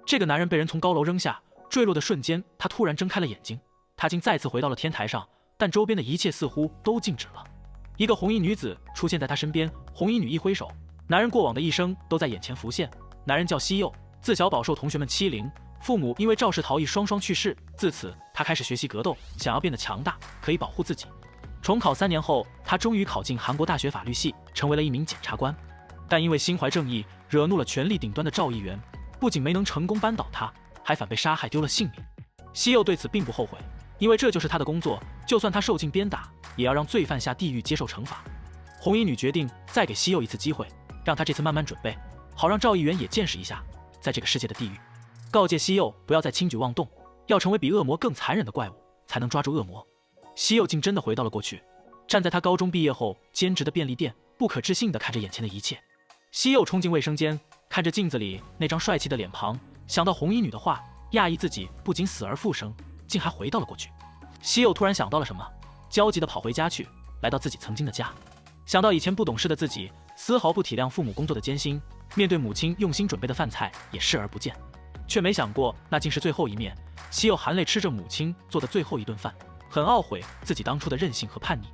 这个男人被人从高楼扔下，坠落的瞬间，他突然睁开了眼睛，他竟再次回到了天台上，但周边的一切似乎都静止了。一个红衣女子出现在他身边，红衣女一挥手，男人过往的一生都在眼前浮现。男人叫西柚，自小饱受同学们欺凌，父母因为肇事逃逸双双去世，自此他开始学习格斗，想要变得强大，可以保护自己。重考3年后，他终于考进韩国大学法律系，成为了一名检察官。但因为心怀正义，惹怒了权力顶端的赵议员，不仅没能成功扳倒他，还反被杀害，丢了性命。西柚对此并不后悔，因为这就是他的工作，就算他受尽鞭打，也要让罪犯下地狱接受惩罚。红衣女决定再给西柚一次机会，让他这次慢慢准备，好让赵议员也见识一下在这个世界的地狱。告诫西柚不要再轻举妄动，要成为比恶魔更残忍的怪物，才能抓住恶魔。西柚竟真的回到了过去，站在他高中毕业后兼职的便利店，不可置信地看着眼前的一切。西柚冲进卫生间，看着镜子里那张帅气的脸庞，想到红衣女的话，讶异自己不仅死而复生，竟还回到了过去。西柚突然想到了什么，焦急地跑回家去，来到自己曾经的家。想到以前不懂事的自己，丝毫不体谅父母工作的艰辛，面对母亲用心准备的饭菜也视而不见，却没想过那竟是最后一面。西柚含泪吃着母亲做的最后一顿饭，很懊悔自己当初的任性和叛逆。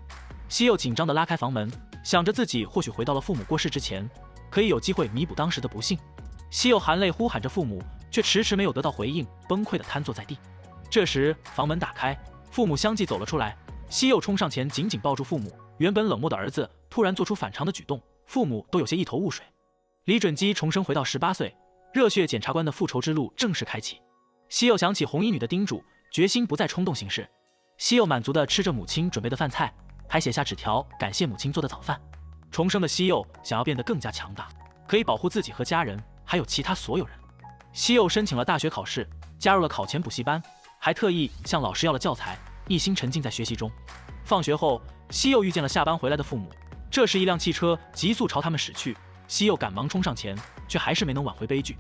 西柚紧张地拉开房门，想着自己或许回到了父母过世之前，可以有机会弥补当时的不幸。西柚含泪呼喊着父母，却迟迟没有得到回应，崩溃地瘫坐在地。这时房门打开，父母相继走了出来。西柚冲上前紧紧抱住父母，原本冷漠的儿子突然做出反常的举动，父母都有些一头雾水。李准基重生回到18岁，热血检察官的复仇之路正式开启。西柚想起红衣女的叮嘱，决心不再冲动行事。西柚满足地吃着母亲准备的饭菜，还写下纸条感谢母亲做的早饭。重生的西柚想要变得更加强大，可以保护自己和家人，还有其他所有人。西柚申请了大学考试，加入了考前补习班，还特意向老师要了教材，一心沉浸在学习中。放学后，西柚遇见了下班回来的父母，这时一辆汽车急速朝他们驶去，西柚赶忙冲上前，却还是没能挽回悲剧。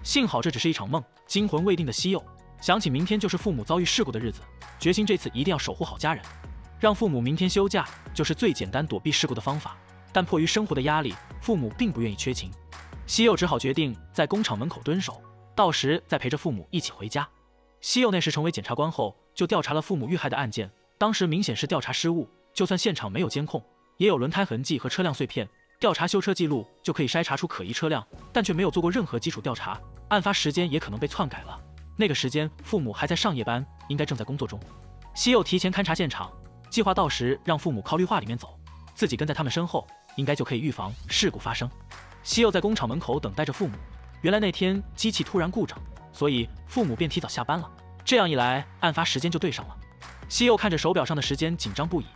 幸好这只是一场梦，惊魂未定的西柚想起明天就是父母遭遇事故的日子，决心这次一定要守护好家人。让父母明天休假就是最简单躲避事故的方法，但迫于生活的压力，父母并不愿意缺勤。西柚只好决定在工厂门口蹲守，到时再陪着父母一起回家。西柚那时成为检察官后，就调查了父母遇害的案件，当时明显是调查失误，就算现场没有监控，也有轮胎痕迹和车辆碎片，调查修车记录就可以筛查出可疑车辆，但却没有做过任何基础调查，案发时间也可能被篡改了。那个时间父母还在上夜班，应该正在工作中。西柚提前勘察现场，计划到时让父母靠绿化里面走，自己跟在他们身后，应该就可以预防事故发生。西柚在工厂门口等待着父母，原来那天机器突然故障，所以父母便提早下班了，这样一来案发时间就对上了。西柚看着手表上的时间紧张不已，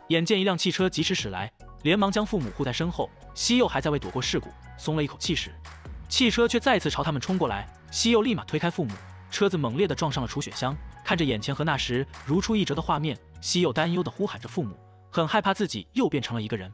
眼见一辆汽车疾驰驶来，连忙将父母护在身后。西柚还在为躲过事故松了一口气时，汽车却再次朝他们冲过来，西柚立马推开父母，车子猛烈地撞上了储雪箱。看着眼前和那时如出一辙的画面，西柚担忧地呼喊着父母，很害怕自己又变成了一个人。